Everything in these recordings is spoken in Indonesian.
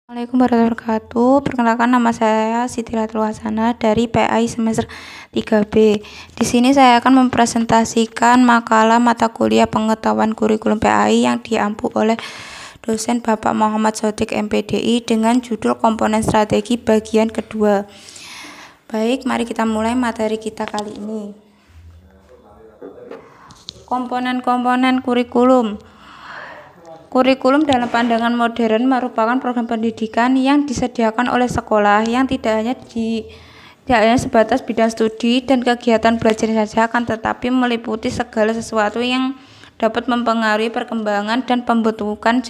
Assalamualaikum warahmatullahi wabarakatuh. Perkenalkan, nama saya Siti Latul Hasana dari PAI semester 3B. Di sini saya akan mempresentasikan makalah mata kuliah pengetahuan kurikulum PAI yang diampu oleh dosen Bapak Muhammad Shodiq MPDI dengan judul komponen strategi bagian kedua. Baik, mari kita mulai materi kita kali ini. Komponen-komponen kurikulum. Kurikulum dalam pandangan modern merupakan program pendidikan yang disediakan oleh sekolah yang tidak hanya sebatas bidang studi dan kegiatan belajar saja, akan tetapi meliputi segala sesuatu yang dapat mempengaruhi perkembangan dan pembentukan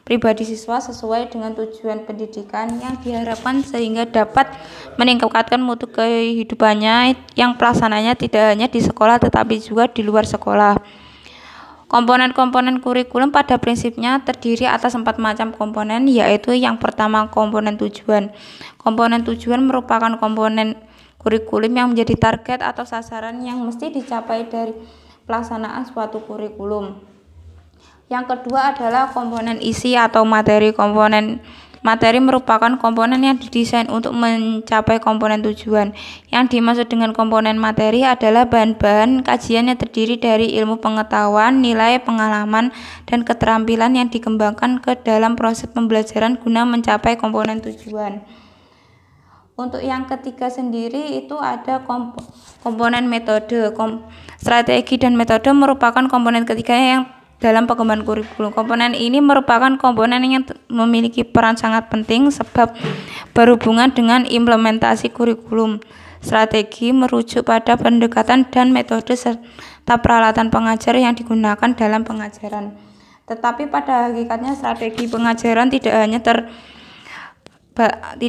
pribadi siswa sesuai dengan tujuan pendidikan yang diharapkan, sehingga dapat meningkatkan mutu kehidupannya yang pelaksananya tidak hanya di sekolah tetapi juga di luar sekolah. Komponen-komponen kurikulum pada prinsipnya terdiri atas 4 macam komponen, yaitu yang pertama komponen tujuan. Komponen tujuan merupakan komponen kurikulum yang menjadi target atau sasaran yang mesti dicapai dari pelaksanaan suatu kurikulum. Yang kedua adalah komponen isi atau materi. Komponen materi merupakan komponen yang didesain untuk mencapai komponen tujuan. Yang dimaksud dengan komponen materi adalah bahan-bahan kajian yang terdiri dari ilmu pengetahuan, nilai, pengalaman, dan keterampilan yang dikembangkan ke dalam proses pembelajaran guna mencapai komponen tujuan. Untuk yang ketiga sendiri itu ada komponen metode. Strategi dan metode merupakan komponen ketiga yang dalam pengembangan kurikulum. Komponen ini merupakan komponen yang memiliki peran sangat penting sebab berhubungan dengan implementasi kurikulum. Strategi merujuk pada pendekatan dan metode serta peralatan pengajar yang digunakan dalam pengajaran. Tetapi pada hakikatnya strategi pengajaran tidak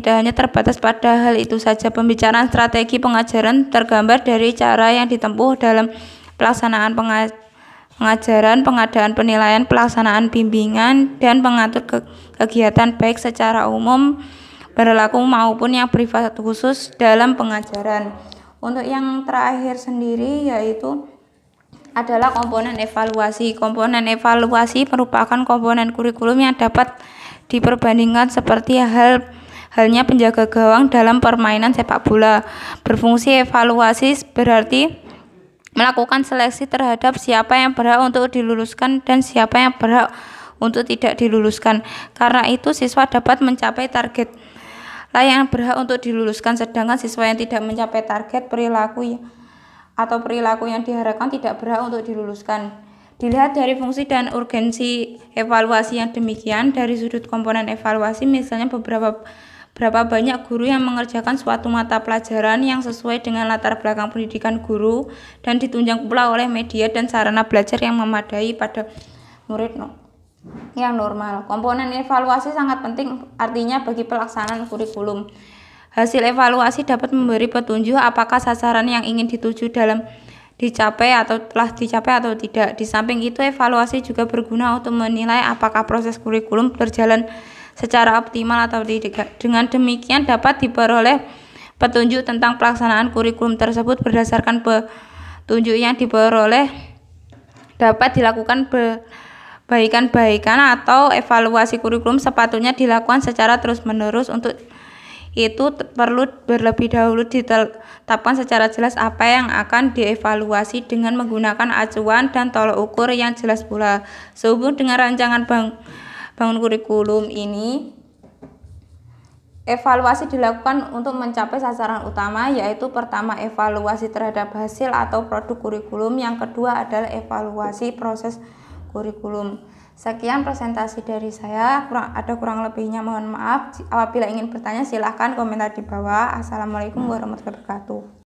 hanya terbatas pada hal itu saja. Pembicaraan strategi pengajaran tergambar dari cara yang ditempuh dalam pelaksanaan pengajaran, pengadaan penilaian, pelaksanaan bimbingan, dan pengatur kegiatan baik secara umum berlaku maupun yang bersifat khusus dalam pengajaran. Untuk yang terakhir sendiri yaitu adalah komponen evaluasi. Komponen evaluasi merupakan komponen kurikulum yang dapat diperbandingkan seperti halnya penjaga gawang dalam permainan sepak bola. Berfungsi evaluasi berarti melakukan seleksi terhadap siapa yang berhak untuk diluluskan dan siapa yang berhak untuk tidak diluluskan. Karena itu siswa dapat mencapai target yang berhak untuk diluluskan, sedangkan siswa yang tidak mencapai target perilaku yang diharapkan tidak berhak untuk diluluskan. Dilihat dari fungsi dan urgensi evaluasi yang demikian dari sudut komponen evaluasi, misalnya berapa banyak guru yang mengerjakan suatu mata pelajaran yang sesuai dengan latar belakang pendidikan guru dan ditunjang pula oleh media dan sarana belajar yang memadai pada murid yang normal. Komponen evaluasi sangat penting artinya bagi pelaksanaan kurikulum. Hasil evaluasi dapat memberi petunjuk apakah sasaran yang ingin dituju dalam dicapai atau telah dicapai atau tidak. Di samping itu, evaluasi juga berguna untuk menilai apakah proses kurikulum berjalan secara optimal atau tidak. Dengan demikian dapat diperoleh petunjuk tentang pelaksanaan kurikulum tersebut. Berdasarkan petunjuk yang diperoleh dapat dilakukan perbaikan atau evaluasi kurikulum sepatutnya dilakukan secara terus-menerus. Untuk itu perlu terlebih dahulu ditetapkan secara jelas apa yang akan dievaluasi dengan menggunakan acuan dan tolok ukur yang jelas pula. Sehubung dengan rancangan bangun kurikulum ini, evaluasi dilakukan untuk mencapai sasaran utama, yaitu pertama evaluasi terhadap hasil atau produk kurikulum, yang kedua adalah evaluasi proses kurikulum. Sekian presentasi dari saya, kurang lebihnya mohon maaf. Apabila ingin bertanya silahkan komentar di bawah. Assalamualaikum warahmatullahi wabarakatuh.